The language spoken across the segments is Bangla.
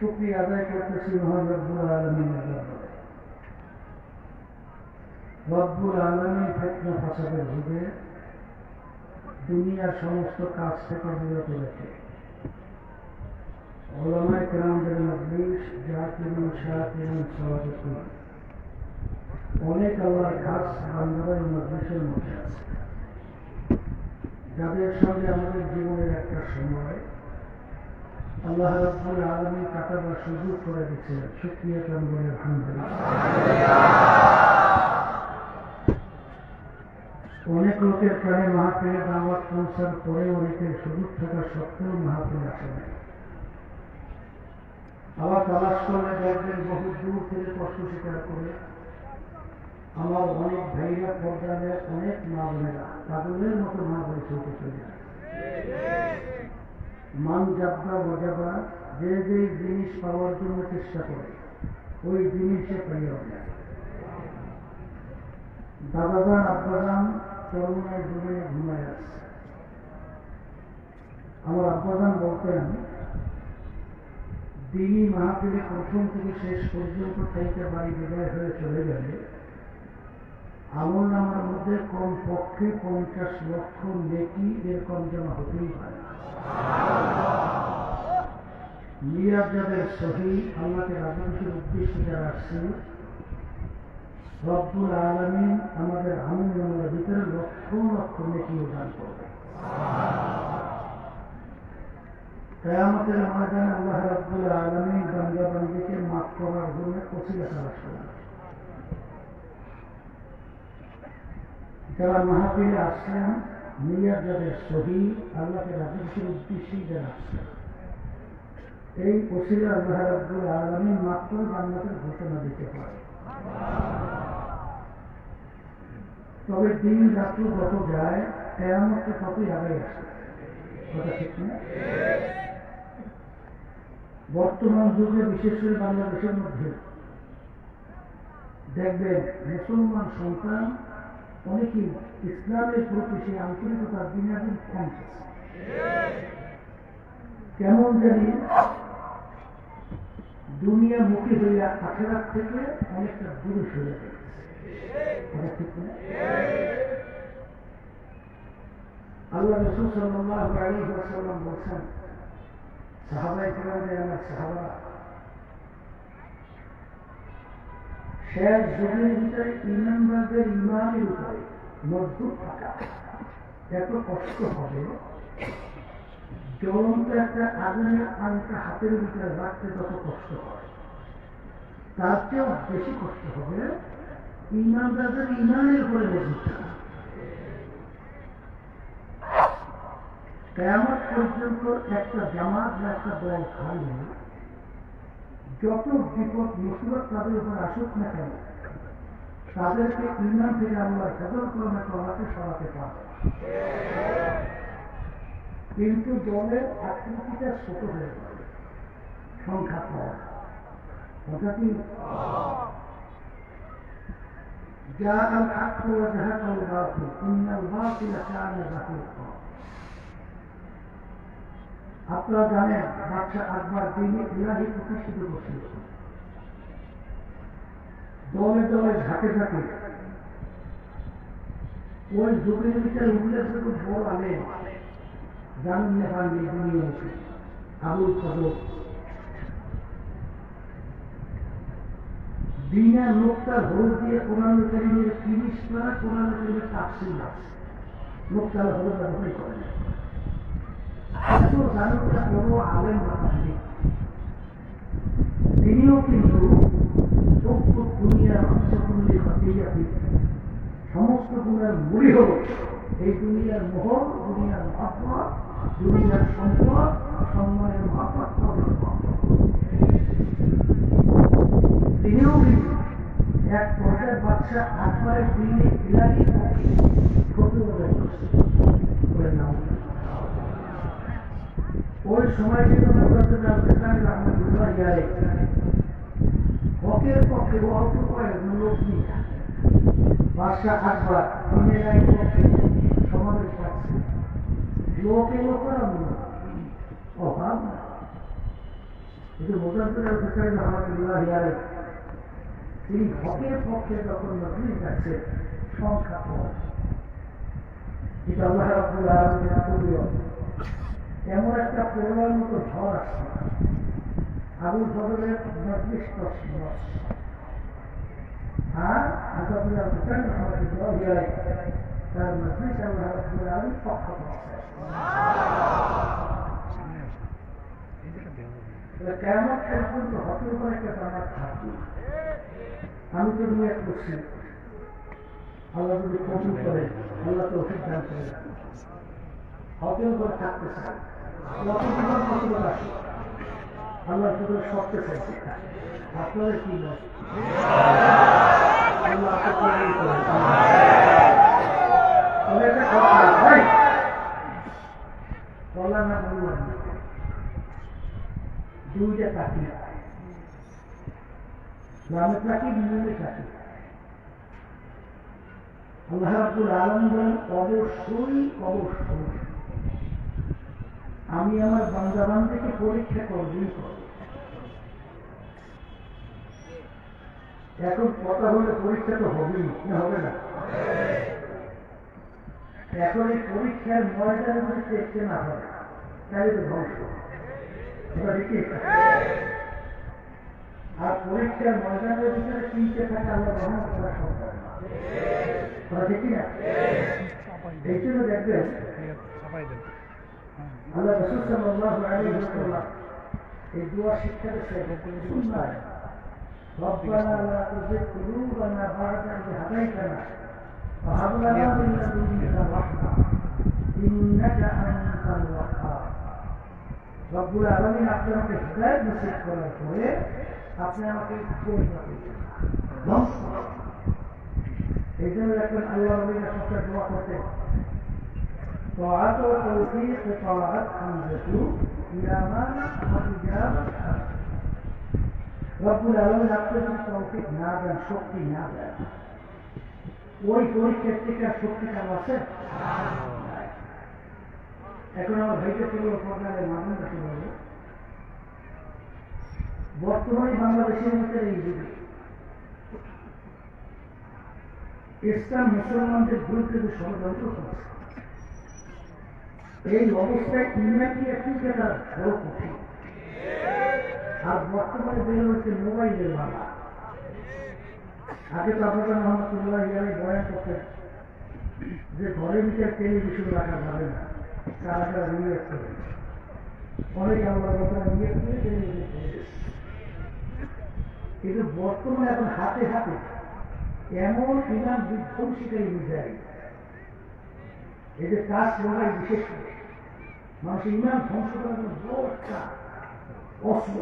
শুকরিয়া আদায় করতেছি মহান রব্বুল আলামিনের দরবারে। রব্বুল আলামিন ফিতনা ফাসাদের যুগে দুনিয়ার সমস্ত কাজ থেকে বিরত রেখে উলামায়ে কেরামদের মজলিস জাকিরিন শাকিরিন সাওয়াদাতুন অনেক আল্লাহর খাস বান্দারা এই মজলিসের মধ্যে আছে, যাদের সঙ্গে আমাদের জীবনের একটা সময় আল্লাহ রাব্বুল আলামিন কাটাবার সুযোগ করে দিচ্ছেন। শুকরিয়া বলে আলহামদুলিল্লাহ। অনেক লোকের প্রাণে মাহফিলে দাওয়াত পৌঁছার পরে অনেকের সুযোগ থাকা সত্ত্বেও মাহফিলে আসে না। আবার তালাশ করলে দেখবেন বহু দূর থেকে কষ্ট স্বীকার করে আমার অনেক ভাইরা পর্দায় অনেক মা বোনেরা পাগলের মতো মা বলে চলতে চলে যায়। মান যাত্রা মজাবা যে যে জিনিস পাওয়ার জন্য চেষ্টা করে ওই জিনিসে পাইয়া যায়। দাদাজান আব্বাজান করোনায় ডুবে ঘুমায় আসছে। আমার আব্বাজান বলতেন, দিনই মাহফিলে প্রথম থেকে শেষ পর্যন্ত থেকে বাড়ি বিদায় হয়ে চলে গেলে আমল নামার মধ্যে কম পক্ষে 50 লক্ষ নেকি এরকম জমা হতেই পারে। নিয়াত যাদের সহি আল্লাহকে রাজনীতির উদ্দেশ্যে যারা আসছে, রব্বুল আলামিন আমাদের আমল নামার ভিতরে লক্ষ লক্ষ নেকি দান করবে। কিয়ামতের ময়দানে আল্লাহ রাব্বুল আলামিন বান্দা বান্দীকে মাফ করার জন্য ওসিলা তালাশ করবেন। যারা মাহফিলে আসছেন নিয়াত যাদের সহি আল্লাহকে রাজনীতির উদ্দেশ্যেই যারা আসছেন, এই ওসিলা আল্লাহ রাব্বুল আলামিন মাত্র জান্নাতের ঘোষণা দিতে পারে। তবে দিন রাত্র যত যায় কিয়ামত ততই আগে আসে। কথা ঠিক না? বর্তমান যুগে বিশেষ করে বাংলাদেশের মধ্যে দেখবেন মুসলমান সন্তান অনেকেই ইসলামের প্রতি সেই আন্তরিকতার দিনাদিন কমছে। কেমন জানি দুনিয়ামুখী হইয়া আখিরাত থেকে অনেকটা দূরে সরে গেছে। আল্লাহ রাসূল সাল্লাল্লাহু আলাইহি ওয়াসাল্লাম বলেছেন, সাহাবায়ে কেরামদের আমার সাহাবা শেষ যুগের ভিতরে ইমানদারদের ইমানের উপরে মজবুত থাকা এত কষ্ট হবে, জ্বলন্ত একটা আগুনের আংটা হাতের ভিতরে রাখতে যত কষ্ট হয় তার চেয়েও বেশি কষ্ট হবে ইমানদারদের ইমানের উপরে মজবুত থাকা। কিয়ামত পর্যন্ত একটা জামাত বা একটা দল খালি যত বিপদ মুসিবত তাদের উপর আসুক না কেন তাদেরকে ইমান থেকে আল্লাহ হেফাজত করণে করাতে সরাতে পারে। কিন্তু দলের আকৃতিটা ছোট হয়ে যাবে, সংখ্যা কম। কথা কি? যা আল হক ওয়া যাহাকাল বাতিল ইন্নাল বাতিলা কানা যাহুকা। আপনারা জানেন বাদশাহ আকবর দিনে ইলাহি প্রতিষ্ঠিত করছিল। দলে দলে ঝাঁকে ঝাঁকে ওই যুগের ভিতরে উল্লেখযোগ্য বড় আলেম জানেন না পাননি দুনিয়া আবুল ফজল দিনের লোকটার হল দিয়ে কোরআন কারীমের 30 পারা কোরআন কারীমের তাফসীর আছে। লোকটার হল ব্যবহার করে না। এত জানুটা বড় আলেম বানালি তিনিও কিন্তু দুনিয়ার অংশগুলি হাতিয়াতি সমস্ত গুণের মুড়ি হল এই দুনিয়ার মোহর, দুনিয়ার মহাত্মা, দুনিয়ার সম্পদ, সম্মানের মহাত্মা। তিনিও কিন্তু এক পর্যায়ে বাদশাহ আকবরের দিনে ইলাহি প্রতিরোধ করে নাম। ওই সময় কিন্তু হকের পক্ষে অল্প কয়েকজন লোক নিয়ে বাদশাহ আকবর দিনের পক্ষে সমাবেশ পাচ্ছে। লোকে লোকের অভাব কিন্তু মোজাম্মেল হুসাইন রহমতুল্লাহ আলাইহি তিনি হকের পক্ষে যখন মজলিস যাচ্ছে সংখ্যা কম, এটা আল্লাহ রাব্বুল আলামিনের কুদরত। এমন একটা প্রলয়ের মতো ঝড় আসছে, আবুল ফজলের মজলিস তছনছ, আর মোজাম্মেল হুসাইন রহমতুল্লাহ আলাইহি তার মজলিস আল্লাহ রাব্বুল আলামিন পক্ষ করছে। কেমন পর্যন্ত হকের উপর একটা জামাত থাকবে। আমি তো নিয়ে করছি, আল্লাহ যদি কবুল করে, আল্লাহ তো দান করে, হকের উপরে থাকতে চাই, আল্লাহ তোদের সবকে চাইছে। আপনাদের কি বল, বলা না বললাম দুইটা চাকরি, নামে চাকরি, নিয়মে চাকরি। আল্লাহ রাব্বুল আলামিন বলেন, অবশ্যই অবশ্যই আমি আমার বান্দাবান্দিকে পরীক্ষা করবই করব। এখন কথা হলে পরীক্ষা তো হবেই, না হবে না? এখন এই পরীক্ষার ময়দানে যদি দেখতে না হয় তাহলে তো ধ্বংস। আর পরীক্ষার ময়দানের ভিতরে চিনতে থাকে আল্লাহ রহমত করা সম্ভব না, ঠিক না? এই জন্য দেখবেন আল্লাহ রাসূল সাল্লাল্লাহু আলাইহি ওয়াসাল্লাম এই দুয়া শিক্ষা দিয়েছেন, সুন্নাহ রব্বানা লা তুযিগ কুলুবানা বা'দা ইয হাদাইতানা ওয়া হাব লানা মিন লাদুনকা রাহমা ইন্নাকা আনতাল ওয়াহ্হাব। রব্বুল আলামিন আপনাকে হিদায়াত নসিব করার পরে আপনি আমাকে এই জন্য দেখবেন আল্লাহ নবীর সবটা দোয়া করতেন, طاعة وتوفيق طاعة حمزة إلى ما وإجابة রব্বুল আলামিন আপনাকে তৌফিক না দেন, শক্তি না দেন, ওই পরীক্ষার থেকে শক্তিটা আছে। এখন আমার ভাইকে তুলে পর্যায়ে মানুষ কাছে বলবো, বর্তমানে বাংলাদেশের মধ্যে এই যুগে ইসলাম মুসলমানদের বিরুদ্ধে যে ষড়যন্ত্র করছে, এই অবস্থায় ইংরেজি একটি তার বড় কঠিন। আর বর্তমানে বের হচ্ছে মোবাইলের বাবা। আগে তো আপনারা রহমতুল্লাহ আলাইহি বয়ান করতেন যে ঘরের ভিতরে টেলিভিশন রাখা যাবে না, কারা কারা নিয়ে আসতে হবে, অনেক আল্লাহ নিয়ে করে টেলিভিশন করে দিচ্ছে। কিন্তু বর্তমানে এখন হাতে হাতে এমন ইমান বিধ্বংসীকারী মিসাইল, এই যে কাজ মোবাইল বিশেষ করে মানুষের ইমান ধ্বংস করার জন্য বড় একটা অস্ত্র,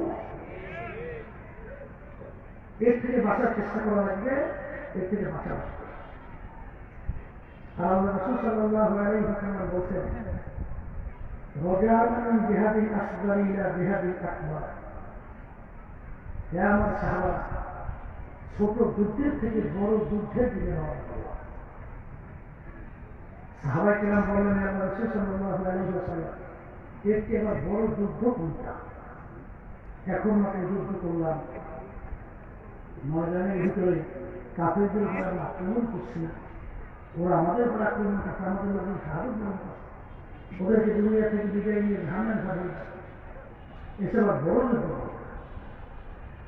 এর থেকে বাঁচার চেষ্টা করা লাগবে, এর থেকে বাঁচা লাগবে। আর আল্লাহ রাসূল সাল্লাল্লাহু আলাইহি ওয়াসাল্লাম বলছেন, রজাউন জিহাদিল আসগর ইলা জিহাদিল আকবার। হে আমার সাহাবা, ছোট যুদ্ধের থেকে বড় যুদ্ধের দিকে রওনা করলাম। সাহাবায়ে কেরাম বললেন, আল্লাহ রাসূল সাল্লাল্লাহু আলাইহি ওয়াসাল্লাম, এর চেয়ে আবার বড় যুদ্ধ কোনটা? এখন মাত্র যুদ্ধ করলাম, ময়দানের ভিতরে কাফেরদের উপর আমরা আক্রমণ করছি, ওরা আমাদের উপর আক্রমণ করছে, আমাদের লোকের সাহায্য করছে, ওদেরকে দুনিয়া থেকে বিদায় নিয়ে ধারণা করে, এসব আর বড় যুদ্ধ।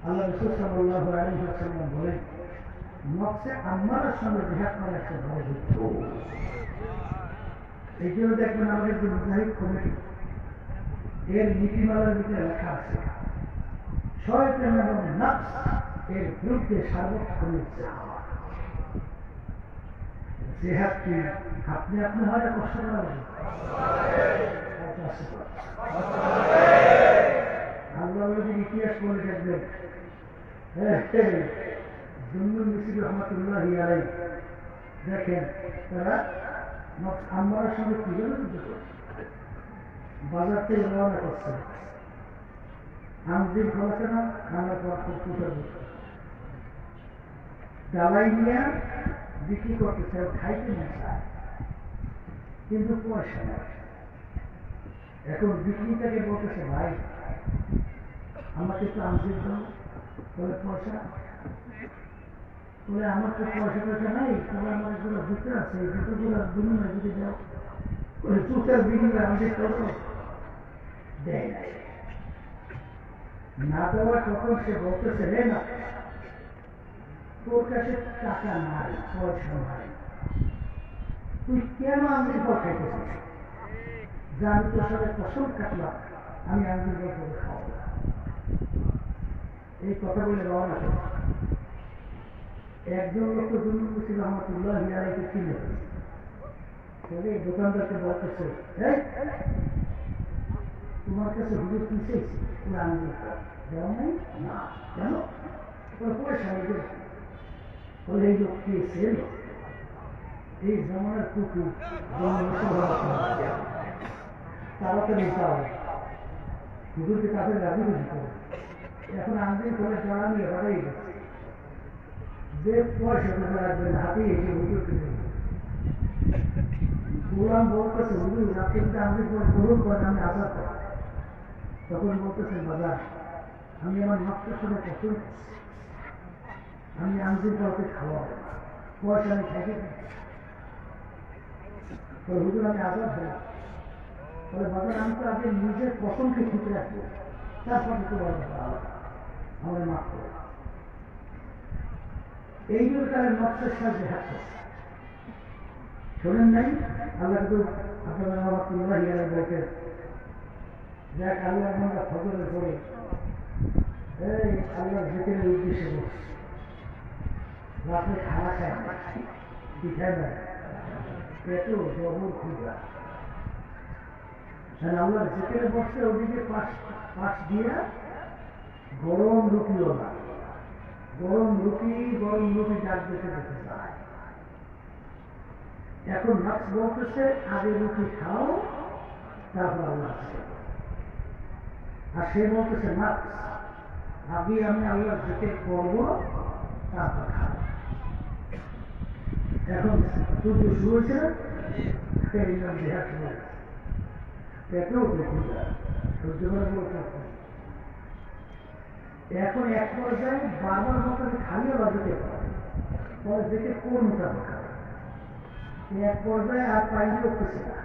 আল্লাহ রাসূল সাল্লাল্লাহু আলাইহি ওয়াসাল্লাম বলেন, নফসে আম্মারের সঙ্গে জিহাদ করা একটা বড় যুদ্ধ। এই জন্য দেখবেন আমাদের যে মুজাহিদ কমিটি, এর নীতিমালার ভিতরে লেখা আছে, শয়তান এবং নফস এর বিরুদ্ধে সার্বক্ষণিক জিহাদ কি আপনি আপনি হয়তো কষ্ট করা হবে, আল্লাহ ইতিহাস বলে দেখবেন, জুন্নুন মিসরি রহমাতুল্লাহি আলাইহি দেখেন তারা আম্মারের সঙ্গে কি জন্য যুদ্ধ করছে, বাজার থেকে রওনা করছে, আমদিন খোলাছে না, আমরা ডালাই নিয়ে বিক্রি করতেছে, খাইতে না চায়, কিন্তু পয়সা নেই। এখন বিক্রি থেকে বলতেছে, ভাই আমাকে একটু আনসার দাও, বলে পয়সা, বলে আমার তো পয়সা টয়সা নাই, তবে আমার এগুলো জুতো আছে, এই জুতোগুলো বিনিময় যদি দাও, বলে জুতার বিনিময় আমাদের করো, দেয় নাই। না দেওয়া তখন সে বলতেছে, রে না তোর কাছে টাকা নাই, পয়সা নাই, তুই কেন আঙ্গুল ফল খাইতেছিস? যা আমি তোর সাথে কসম কাটলাম, আমি আঙ্গুল ফল করে খাওয়াবো। এই কথা বলে রওনা করে একজন লোক তো জন্য ছিল রহমতুল্লাহ আলাইহি কিনে তবে দোকানদারকে বলতেছে, তোমার কাছে হুজুর কি চেয়েছি? তুমি আঙ্গুল দেওয়া নাই? না, কেন? পয়সা নেই। বলে এই লোক খেয়েছিল এই জমানার কুকুর তাড়াতাড়ি যাও, হুজুরকে তাদের রাজি বুঝি করে। এখন আঙ্গুল করে জড়া নিয়ে বাড়াই গেছে, যে পয়সা তুলে রাখবেন হাতে এসে হুজুরকে দেবে। গোলাম বলতেছে, হুজুর আপনি যদি আঙ্গুল করে গরম করেন আমি আজাদ করি। তখন বলতেছেন, বাজার আমি আমার মাত্রার সাথে পছন্দ করছি, আমি আঙ্গুল করতে খাওয়াবো, পয়সা আমি খাইতে হুজুর আমি আজাদ হলাম। বলে বাজার আমি তো আগে নিজের পছন্দকে ঠিক রাখবো, তারপরে তো আমাদের মাফ করে। এই জন্য তারা নকশের সাহায্যে হাত করছে। শোনেন নাই আল্লাহ কিন্তু আপনারা রহমতুল্লাহ ইয়ালে বলতে যাক আল্লাহ আমরা ফজরের পরে এই আল্লাহ জিকিরের উদ্দেশ্যে বলছি, রাতে খাওয়া খায় না, পিঠায় না, পেটেও জবর খুঁজা। আল্লাহ জিকিরে বসছে, ওদিকে পাশ দিয়ে গরম রুটিও না, গরম রুটি ডাক দেখে দেখে যায়। এখন নকশ বলতেছে আগে রুটি খাও তারপর আল্লাহ, আর সে বলতেছে নকশ আগে আমি আল্লাহ জিকির করবো তারপর খাবো। এখন যুদ্ধ শুরু হয়েছে না, সেই জন্য দেহা শুরু হয়েছে, পেটেও দেখে যায়, সহ্য করে বলতে। এখন এক পর্যায়ে বাবার মতো খালিও বাজতে পারে, পরে দেখে কোন মোতাবেক এক পর্যায়ে আর পাইনি করতেছে না,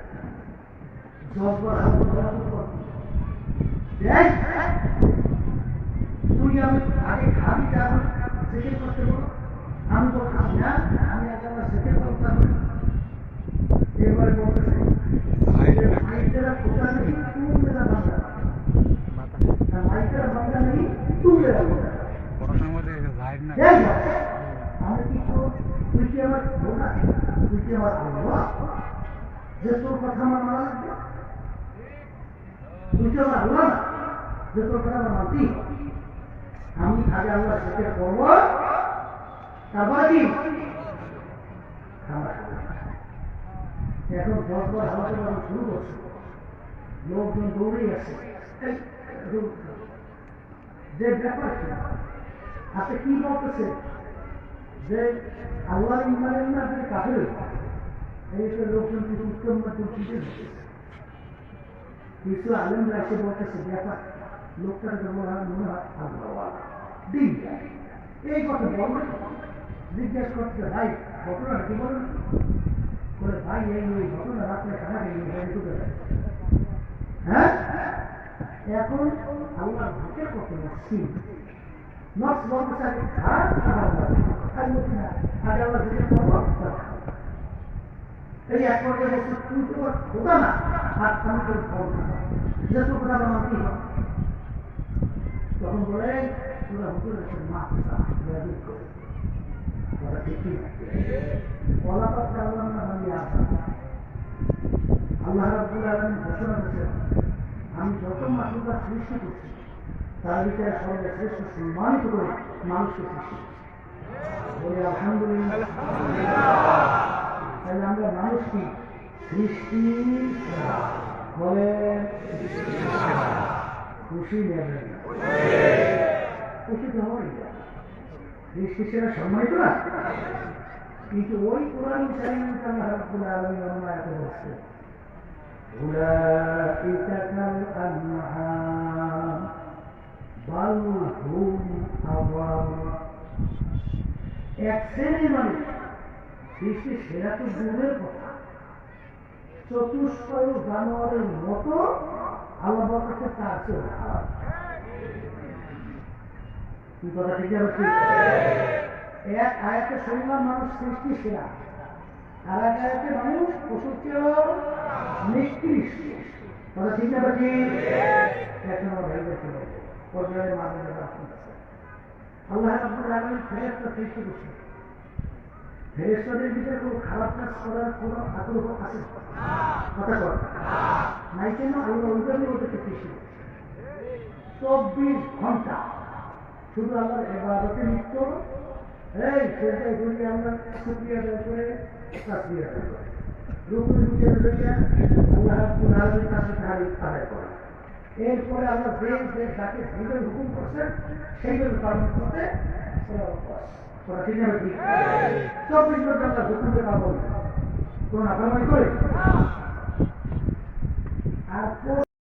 তুই আমি আগে খাবি তারপর জিকির করতে বলো, আমি তো খাবি না, আমি আগে আমার জিকির করতাম। এবারে বলতেছে মাইকেরা খোঁজা নেই, তুমি মেরা বাংলা, মাইকেরা বাংলা নেই, তুমি মেরা বাংলা। আমি কি তুই কি আমার বোনা, তুই কি আমার আল্লাহ যে তোর কথা আমার মানা লাগবে? তুই কি আমার আল্লাহ না যে তোর কথা আমার মানতেই? আমি আগে আল্লাহ সেটা করবো, তারপরে কি এখন 10 বার হাওয়াতে বাড়ি শুরু করছে, লোকজন দৌড়েই আছে। যে ব্যাপার কি আপনি কি বলতেছে যে আল্লাহ ইমানের না যে কাফের, এই লোকজন কিছু উত্তম না চিন্তে কিছু আলেমরা এসে বলতেছে ব্যাপার লোকটার ব্যবহার মনে হয় আল্লাহ দিন এই কথা বলবে। জিজ্ঞাসা করছে ভাই ঘটনা কি বলেন? বলে ভাই এই ওই ঘটনা রাত্রে খানা খেয়ে হ্যাঁ, এখন আল্লাহ ভাতের কত নকশি নকশ বলতে আগে খান আগে আল্লাহ জিজ্ঞেস করবো। এই এক পর্যায়ে বলছে তুই তো খোদা না, আর আমি তোর ফল যে তোর কথা মানতে হবে। তখন বলে তোরা হুজুর মাথা করে ওরা ঠিকই ফলাফল আল্লাহ না বানিয়ে আসা। আল্লাহ রাব্বুল আলামিন ঘোষণা করেছেন আমি যত মানবতা সৃষ্টি করছি তার ভিতরে সর্বশ্রেষ্ঠ সম্মানিত করে মানুষকে সৃষ্টি বলে আলহামদুলিল্লাহ। তাহলে আমরা মানুষ কি সৃষ্টি বলে খুশি নেবেন, খুশি তো হয় সৃষ্টি সেরা সম্মানিত না, কিন্তু ওই কোরআন কারীমকে আল্লাহ রাব্বুল আলামিন আয়াতে বলছে উলাইকা কাল আনআম বাল হুম আওয়াল। এক শ্রেণীর মানুষ সৃষ্টি সেরা তো দূরের কথা, চতুষ্পয় জানোয়ারের মতো আল্লাহর কাছে তার চেয়ে খারাপ। কি কথা ঠিক আছে? এক আয়াতে শুনলাম মানুষ সৃষ্টি সেরা, আর এক আয়াতে মানুষ পশুর চেয়েও নিকৃষ্ট। কথা ঠিক না বাকি? এখন ভেবে ছিল পর্যায়ে মানুষ আল্লাহ রাব্বুল আলামিন ফেরেশতা সৃষ্টি করছেন। ফেরেশতাদের ভিতরে কোনো খারাপ কাজ করার কোনো আগ্রহ আছে? কথা বল নাই কেন? আল্লাহ ওই জন্য ওদেরকে সৃষ্টি করছে। 24 ঘন্টা শুধু আল্লাহর ইবাদতে লিপ্ত। এই সেটাই যদি আমরা শুকরিয়া আদায় করে তাসবিহ আদায় করে রুকুর ভিতরে রেখে আল্লাহ রাব্বুল আলামিনের কাছে তারিফ আদায় করা। এরপরে আল্লাহ যে যাকে যেভাবে হুকুম করছেন সেইভাবে পালন করতে ঠিক আছে। 24 ঘন্টা আমরা হুকুমকে পাবো না, কোনো নাফরমানি করে